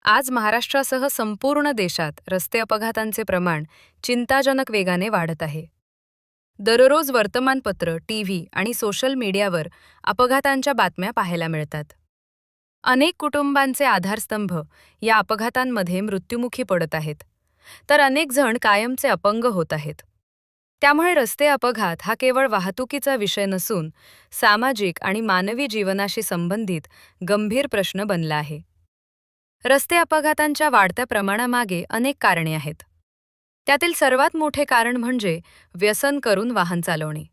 आज महाराष्ट्रासह संपूर्ण देशात रस्ते अपघातांचे प्रमाण चिंताजनक वेगाने वाढत आहे. दररोज वर्तमानपत्र, टीव्ही आणि सोशल मीडियावर अपघातांच्या बातम्या पाहायला मिळतात. अनेक कुटुंबांचे आधारस्तंभ या अपघातांमध्ये मृत्युमुखी पडत आहेत, तर अनेक जण कायमचे अपंग होत आहेत. त्यामुळे रस्ते अपघात हा केवळ वाहतुकीचा विषय नसून सामाजिक आणि मानवी जीवनाशी संबंधित गंभीर प्रश्न बनला आहे. रस्ते अपघातांच्या वाढत्या प्रमाणामागे अनेक कारणे आहेत. त्यातील सर्वात मोठे कारण म्हणजे व्यसन करून वाहन चालवणे.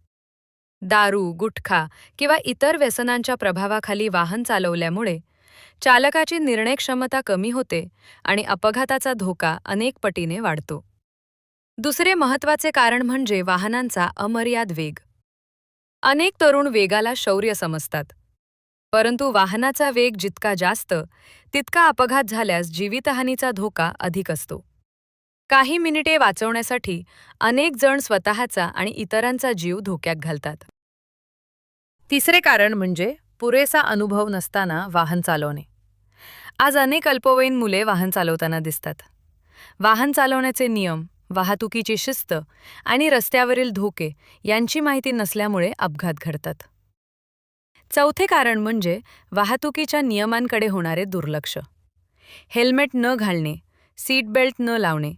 दारू, गुटखा किंवा इतर व्यसनांच्या प्रभावाखाली वाहन चालवल्यामुळे चालकाची निर्णय क्षमता कमी होते आणि अपघाताचा धोका अनेक पटीने वाढतो. दुसरे महत्त्वाचे कारण म्हणजे वाहनांचा अमर्याद वेग. अनेक तरुण वेगाला शौर्य समजतात, परंतु वाहनाचा वेग जितका जास्त, तितका अपघात झाल्यास जीवितहानीचा धोका अधिक असतो. काही मिनिटे वाचवण्यासाठी अनेक जण स्वतःचा आणि इतरांचा जीव धोक्यात घालतात. तिसरे कारण म्हणजे पुरेसा अनुभव नसताना वाहन चालवणे. आज अनेक अल्पवयीन मुले वाहन चालवताना दिसतात. वाहन चालवण्याचे नियम, वाहतुकीची शिस्त आणि रस्त्यावरील धोके यांची माहिती नसल्यामुळे अपघात घडतात. चौथे कारण म्हणजे वाहतुकीच्या नियमांकडे होणारे दुर्लक्ष. हेल्मेट न घालणे, सीट बेल्ट न लावणे,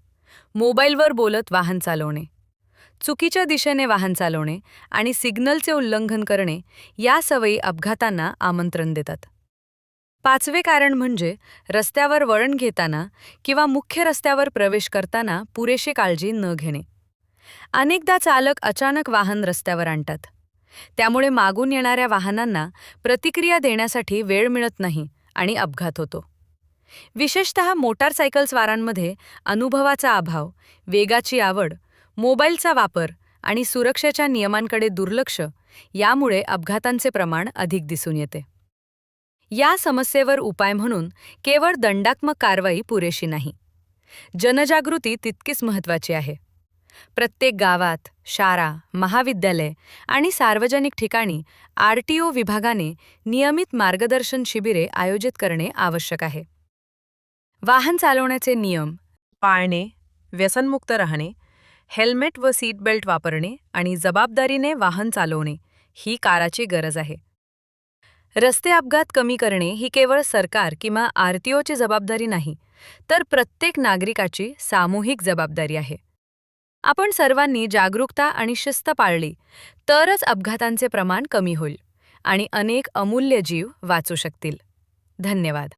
मोबाईलवर बोलत वाहन चालवणे, चुकीच्या दिशेने वाहन चालवणे आणि सिग्नलचे उल्लंघन करणे या सवयी अपघातांना आमंत्रण देतात. पाचवे कारण म्हणजे रस्त्यावर वळण घेताना किंवा मुख्य रस्त्यावर प्रवेश करताना पुरेशी काळजी न घेणे. अनेकदा चालक अचानक वाहन रस्त्यावर आणतात. त्यामुळे मागून येणाऱ्या वाहनांना प्रतिक्रिया देण्यासाठी वेळ मिळत नाही आणि अपघात होतो. विशेषतः मोटारसायकलस्वारांमध्ये अनुभवाचा अभाव, वेगाची आवड, मोबाईलचा वापर आणि सुरक्षेच्या नियमांकडे दुर्लक्ष यामुळे अपघातांचे प्रमाण अधिक दिसून येते. या समस्येवर उपाय म्हणून केवळ दंडात्मक कारवाई पुरेशी नाही. जनजागृती तितकीच महत्त्वाची आहे. प्रत्येक गावात, शाळा, महाविद्यालय आणि सार्वजनिक ठिकाणी आरटीओ विभागाने नियमित मार्गदर्शन शिबिरे आयोजित करणे आवश्यक आहे. वाहन चालवण्याचे नियम पाळणे, व्यसनमुक्त राहणे, हेल्मेट व सीट बेल्ट वापरणे आणि जबाबदारीने वाहन चालवणे ही काळाची गरज आहे. रस्ते अपघात कमी करणे ही केवळ सरकार किंवा आरटीओची जबाबदारी नाही, तर प्रत्येक नागरिकाची सामूहिक जबाबदारी आहे. आपण सर्वांनी जागरूकता आणि शिस्त पाळली तरच अपघातांचे प्रमाण कमी होईल आणि अनेक अमूल्य जीव वाचू शकतील. धन्यवाद.